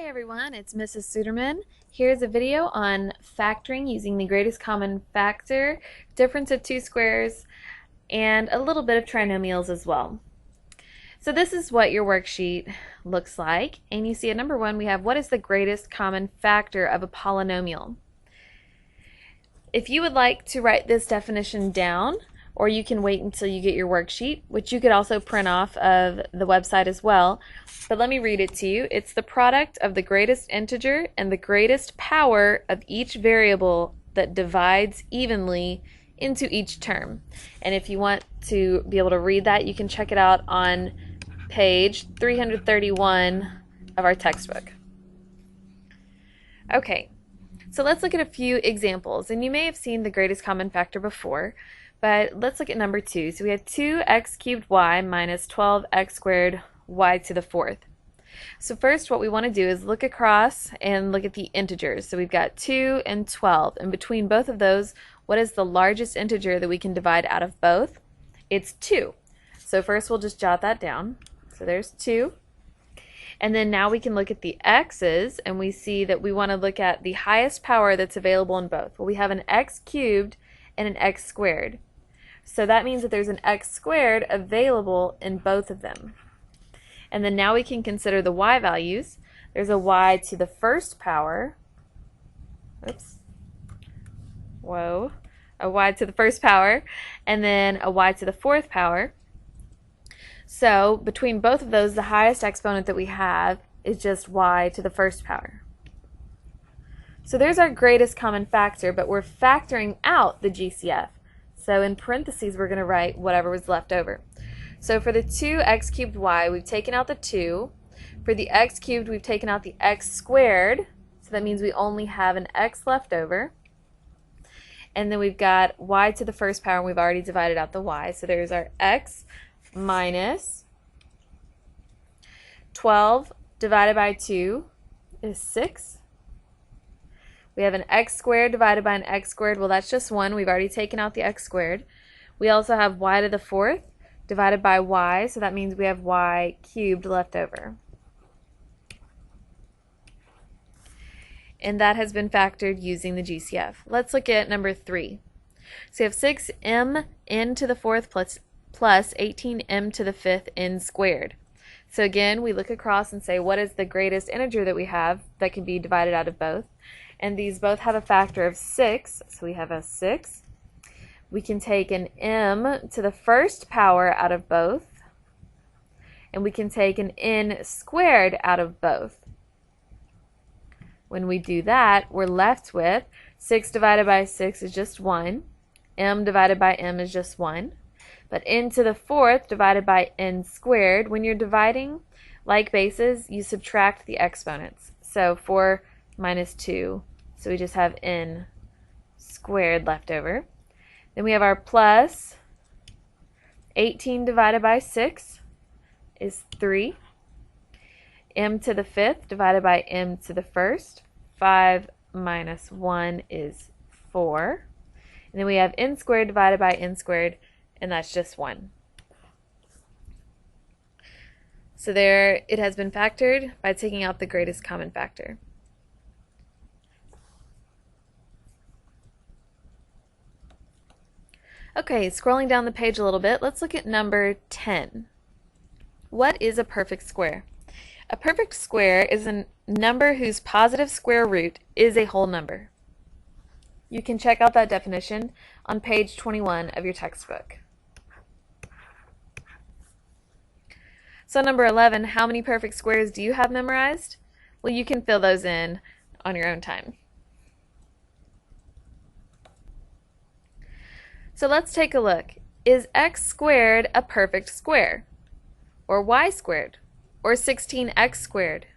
Hi everyone, it's Mrs. Suderman. Here's a video on factoring using the greatest common factor, difference of two squares, and a little bit of trinomials as well. So this is what your worksheet looks like, and you see at number 1 we have what is the greatest common factor of a polynomial. If you would like to write this definition down, or you can wait until you get your worksheet, which you could also print off of the website as well. But let me read it to you. It's the product of the greatest integer and the greatest power of each variable that divides evenly into each term. And if you want to be able to read that, you can check it out on page 331 of our textbook. Okay, so let's look at a few examples. And you may have seen the greatest common factor before, but let's look at number 2. So we have 2x cubed y minus 12x squared y to the fourth. So first what we want to do is look across and look at the integers. So we've got 2 and 12, and between both of those, what is the largest integer that we can divide out of both? It's 2. So first we'll just jot that down. So there's 2. And then now we can look at the x's, and we see that we want to look at the highest power that's available in both. Well, we have an x cubed and an x squared. So that means that there's an x squared available in both of them. And then now we can consider the y values. There's a y to the first power. Oops. Whoa. A y to the first power, and then a y to the fourth power. So between both of those, the highest exponent that we have is just y to the first power. So there's our greatest common factor, but we're factoring out the GCF. So in parentheses, we're going to write whatever was left over. So for the 2x cubed y, we've taken out the 2. For the x cubed, we've taken out the x squared. So that means we only have an x left over. And then we've got y to the first power, and we've already divided out the y. So there's our x minus 12 divided by 2 is 6. We have an x squared divided by an x squared. Well, that's just 1. We've already taken out the x squared. We also have y to the fourth divided by y, so that means we have y cubed left over. And that has been factored using the GCF. Let's look at number 3. So you have 6m to the fourth plus 18m to the fifth n squared. So again, we look across and say, what is the greatest integer that we have that can be divided out of both? And these both have a factor of 6, so we have a 6. We can take an m to the first power out of both, and we can take an n squared out of both. When we do that, we're left with 6 divided by 6 is just 1, m divided by m is just 1, but n to the fourth divided by n squared, when you're dividing like bases, you subtract the exponents. So 4 minus 2, so we just have n squared left over. Then we have our plus 18 divided by 6 is 3. M to the fifth divided by m to the first, 5 minus 1 is 4. And then we have n squared divided by n squared, and that's just 1. So there it has been factored by taking out the greatest common factor. Okay, scrolling down the page a little bit, let's look at number 10. What is a perfect square? A perfect square is a number whose positive square root is a whole number. You can check out that definition on page 21 of your textbook. So number 11, how many perfect squares do you have memorized? Well, you can fill those in on your own time. So let's take a look. Is x squared a perfect square? Or y squared? Or 16x squared?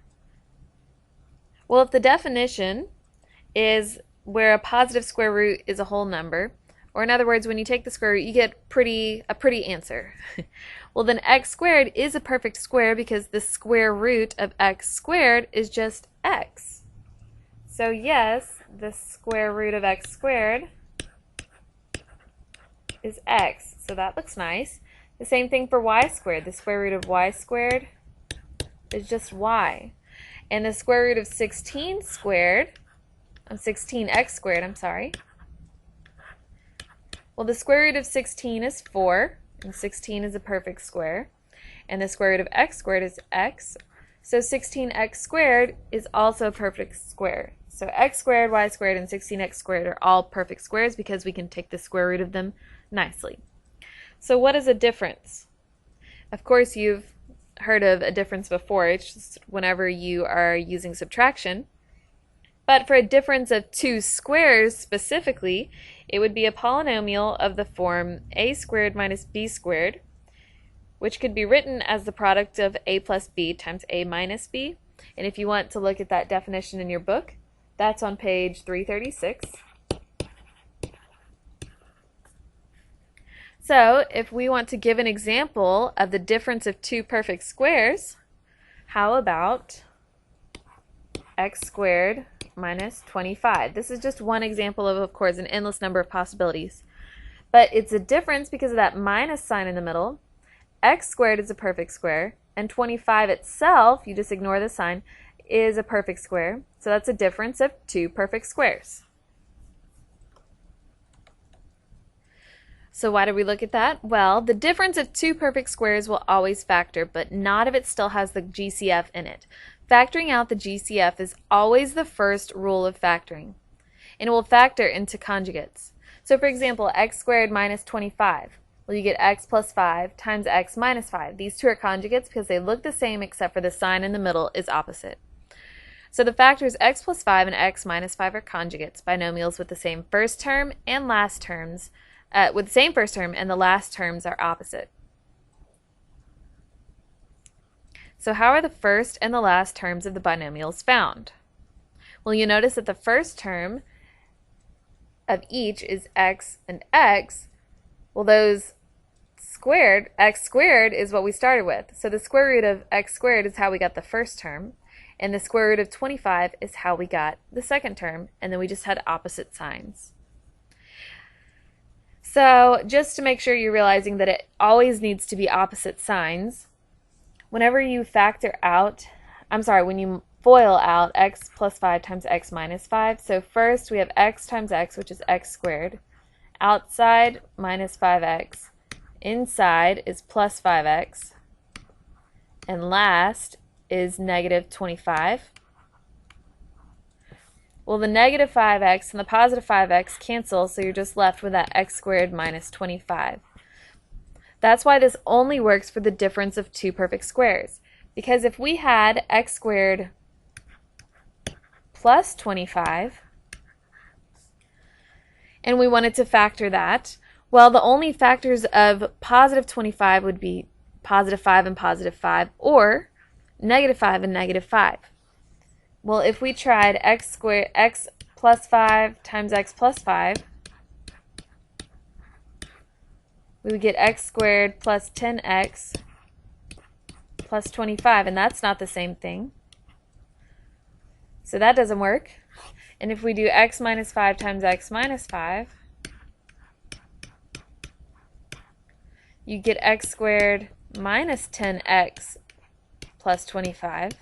Well, if the definition is where a positive square root is a whole number, or in other words, when you take the square root, you get a pretty answer. Well, then x squared is a perfect square because the square root of x squared is just x. So yes, the square root of x squared is x. So that looks nice. The same thing for y squared. The square root of y squared is just y. And the square root of 16 squared, 16x squared, I'm sorry. Well, the square root of 16 is 4, and 16 is a perfect square. And the square root of x squared is x. So 16x squared is also a perfect square. So x squared, y squared, and 16x squared are all perfect squares because we can take the square root of them nicely. So what is a difference? Of course, you've heard of a difference before. It's just whenever you are using subtraction. But for a difference of two squares specifically, it would be a polynomial of the form a squared minus b squared, which could be written as the product of a plus b times a minus b. And if you want to look at that definition in your book, that's on page 336. So if we want to give an example of the difference of two perfect squares, how about x squared minus 25? This is just one example of course, an endless number of possibilities. But it's a difference because of that minus sign in the middle. X squared is a perfect square, and 25 itself, you just ignore the sign, is a perfect square. So that's a difference of two perfect squares. So why did we look at that? Well, the difference of two perfect squares will always factor, but not if it still has the GCF in it. Factoring out the GCF is always the first rule of factoring, and it will factor into conjugates. So for example, x squared minus 25. Well, you get x plus 5 times x minus 5. These two are conjugates because they look the same except for the sign in the middle is opposite. So the factors x plus 5 and x minus 5 are conjugates, binomials with the same first term and last terms, with the same first term and the last terms are opposite. So how are the first and the last terms of the binomials found? Well, you notice that the first term of each is x and x. Well, those squared, x squared is what we started with. So the square root of x squared is how we got the first term, and the square root of 25 is how we got the second term, and then we just had opposite signs. So just to make sure you're realizing that it always needs to be opposite signs, whenever you factor out, when you FOIL out x plus 5 times x minus 5, so first we have x times x, which is x squared, outside minus 5x, inside is plus 5x, and last is negative 25. Well, the negative 5x and the positive 5x cancel, so you're just left with that x squared minus 25. That's why this only works for the difference of two perfect squares. Because if we had x squared plus 25, and we wanted to factor that, well, the only factors of positive 25 would be positive 5 and positive 5, or negative 5 and negative 5. Well, if we tried x plus 5 times x plus 5, we would get x squared plus 10x plus 25, and that's not the same thing. So that doesn't work. And if we do x minus 5 times x minus 5, you get x squared minus 10x plus 25,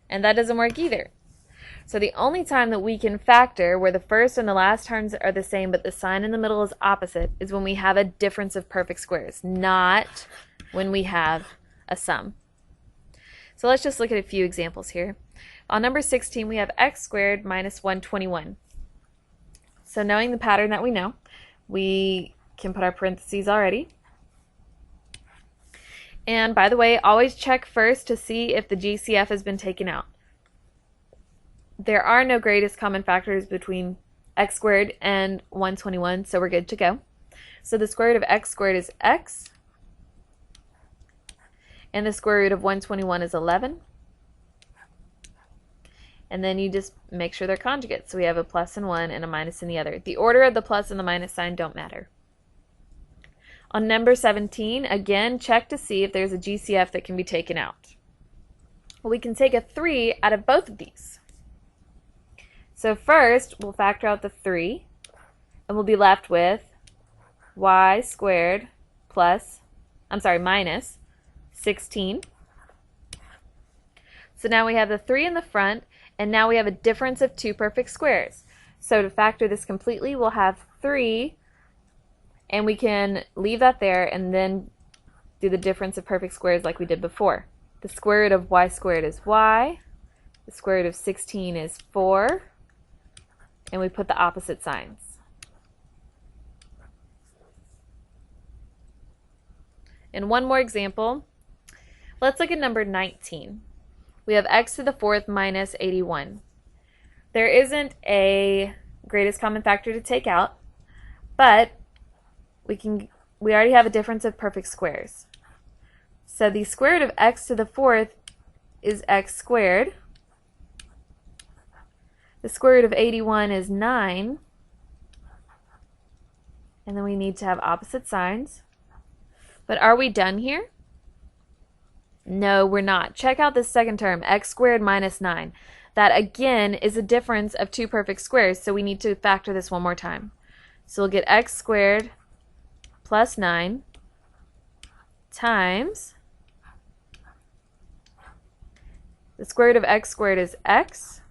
and that doesn't work either. So the only time that we can factor where the first and the last terms are the same but the sign in the middle is opposite is when we have a difference of perfect squares, not when we have a sum. So let's just look at a few examples here. On number 16, we have x squared minus 121. So knowing the pattern that we know, we can put our parentheses already. And by the way, always check first to see if the GCF has been taken out. There are no greatest common factors between x squared and 121, so we're good to go. So the square root of x squared is x, and the square root of 121 is 11. And then you just make sure they're conjugates. So we have a plus in one and a minus in the other. The order of the plus and the minus sign don't matter. On number 17, again, check to see if there's a GCF that can be taken out. Well, we can take a 3 out of both of these. So first, we'll factor out the 3, and we'll be left with y squared minus 16. So now we have the 3 in the front, and now we have a difference of 2 perfect squares. So to factor this completely, we'll have 3, and we can leave that there and then do the difference of perfect squares like we did before. The square root of y squared is y, the square root of 16 is 4, and we put the opposite signs. And one more example. Let's look at number 19. We have x to the 4th minus 81. There isn't a greatest common factor to take out, but we already have a difference of perfect squares. So the square root of x to the 4th is x squared. The square root of 81 is 9. And then we need to have opposite signs. But are we done here? No, we're not. Check out this second term, x squared minus 9. That again is a difference of 2 perfect squares, so we need to factor this one more time. So we'll get x squared plus 9 times the square root of x squared is x,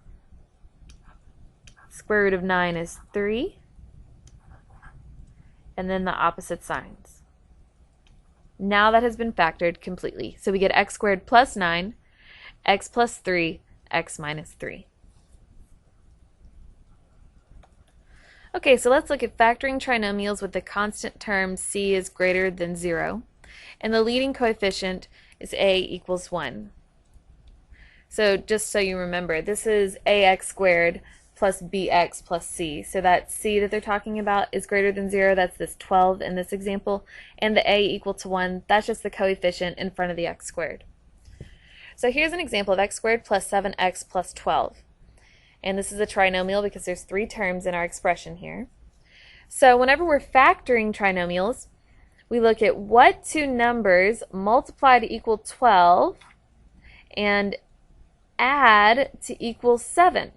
square root of 9 is 3, and then the opposite signs. Now that has been factored completely. So we get x squared plus 9, x plus 3, x minus 3. Okay, so let's look at factoring trinomials with the constant term c is greater than 0, and the leading coefficient is a equals 1. So just so you remember, this is ax squared plus bx plus c. So that c that they're talking about is greater than 0. That's this 12 in this example. And the a equal to 1, that's just the coefficient in front of the x squared. So here's an example of x squared plus 7x plus 12. And this is a trinomial because there's 3 terms in our expression here. So whenever we're factoring trinomials, we look at what 2 numbers multiply to equal 12 and add to equal 7.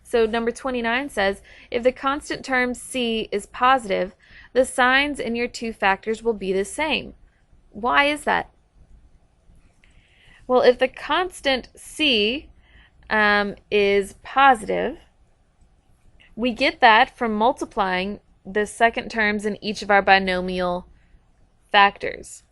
So number 29 says, if the constant term c is positive, the signs in your 2 factors will be the same. Why is that? Well, if the constant c is positive, we get that from multiplying the second terms in each of our binomial factors.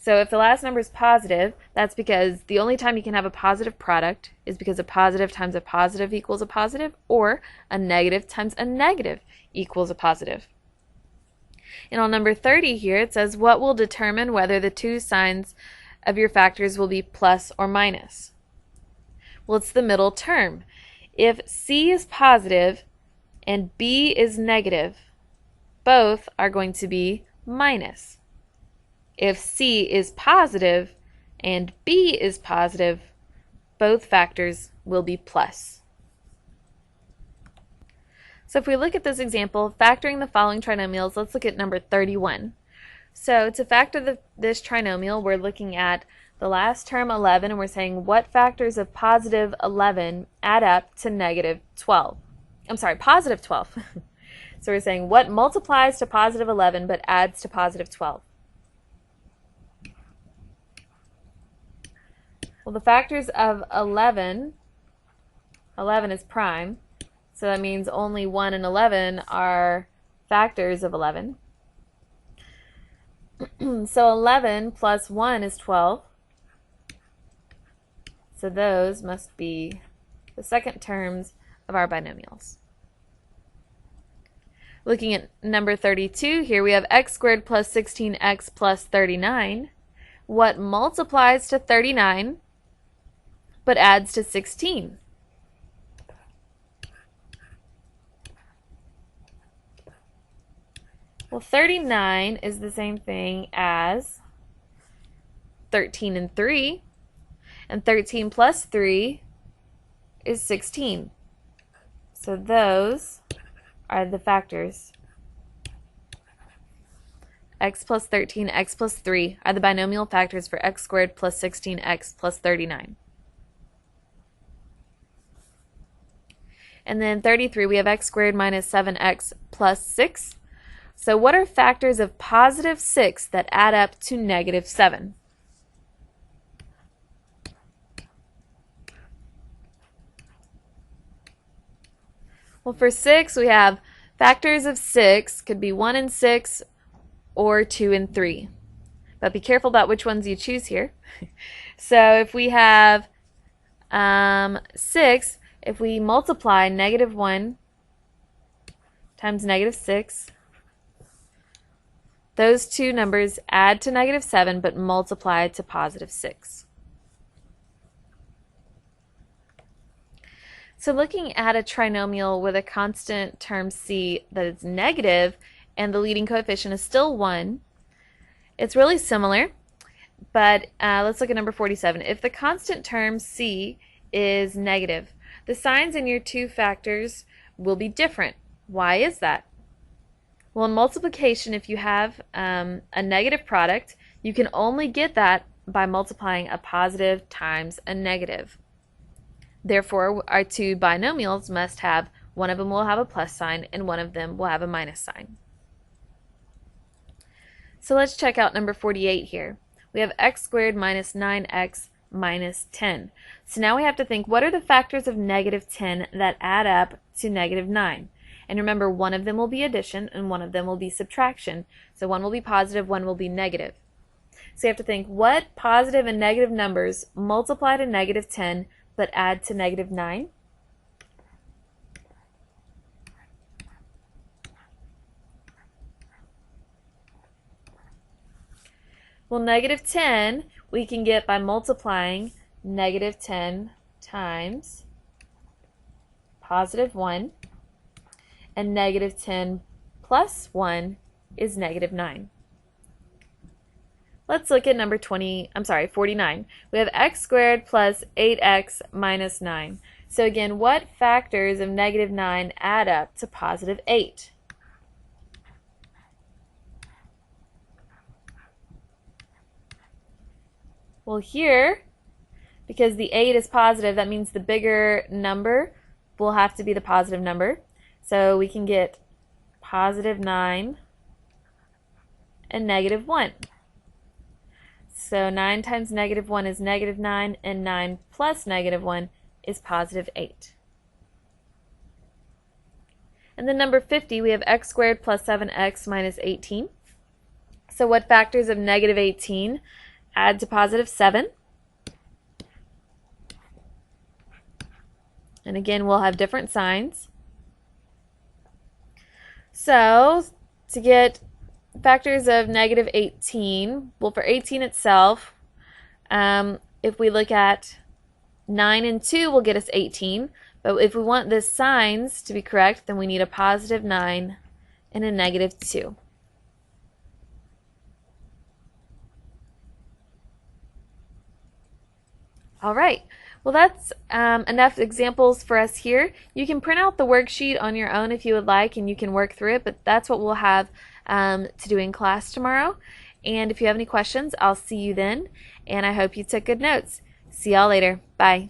So if the last number is positive, that's because the only time you can have a positive product is because a positive times a positive equals a positive, or a negative times a negative equals a positive. And on number 30 here, it says, what will determine whether the 2 signs of your factors will be plus or minus? Well, it's the middle term. If c is positive and b is negative, both are going to be minus. If c is positive and b is positive, both factors will be plus. So if we look at this example, factoring the following trinomials, let's look at number 31. So to factor this trinomial, we're looking at the last term 11, and we're saying what factors of positive 11 add up to negative 12. I'm sorry, positive 12. So we're saying what multiplies to positive 11 but adds to positive 12. Well, the factors of 11 is prime, so that means only 1 and 11 are factors of 11. So 11 plus 1 is 12. So those must be the second terms of our binomials. Looking at number 32, here we have x squared plus 16x plus 39. What multiplies to 39 but adds to 16? Well, 39 is the same thing as 13 and 3, and 13 plus 3 is 16. So those are the factors. X plus 13, x plus 3 are the binomial factors for x squared plus 16x plus 39. And then 33, we have x squared minus 7x plus 6. So what are factors of positive 6 that add up to negative 7? Well, for 6, we have factors of 6 could be 1 and 6 or 2 and 3. But be careful about which ones you choose here. So if we have 6, if we multiply -1 times -6, those two numbers add to -7 but multiply to +6. So looking at a trinomial with a constant term c that is negative and the leading coefficient is still 1, it's really similar, but let's look at number 47. If the constant term c is negative, the signs in your two factors will be different. Why is that? Well, in multiplication, if you have a negative product, you can only get that by multiplying a positive times a negative. Therefore, our two binomials must have, one of them will have a plus sign and one of them will have a minus sign. So let's check out number 48 here. We have x squared minus 9x minus 10. So now we have to think, what are the factors of -10 that add up to -9? And remember, one of them will be addition and one of them will be subtraction. So one will be positive, one will be negative. So you have to think, what positive and negative numbers multiply to -10 but add to -9? Well, -10 we can get by multiplying -10 times +1, and -10 plus 1 is -9. Let's look at number 49. We have x squared plus 8x minus 9. So again, what factors of -9 add up to +8? Well, here, because the 8 is positive, that means the bigger number will have to be the positive number. So we can get +9 and -1. So 9 times -1 is -9, and 9 plus -1 is +8. And then number 50, we have x squared plus 7x minus 18. So what factors of -18 add to +7? And again, we'll have different signs. So to get factors of -18, well, for 18 itself, if we look at 9 and 2 will get us 18, but if we want the signs to be correct, then we need a +9 and a -2. All right. Well, that's enough examples for us here. You can print out the worksheet on your own if you would like, and you can work through it, but that's what we'll have to do in class tomorrow. And if you have any questions, I'll see you then, and I hope you took good notes. See y'all later. Bye.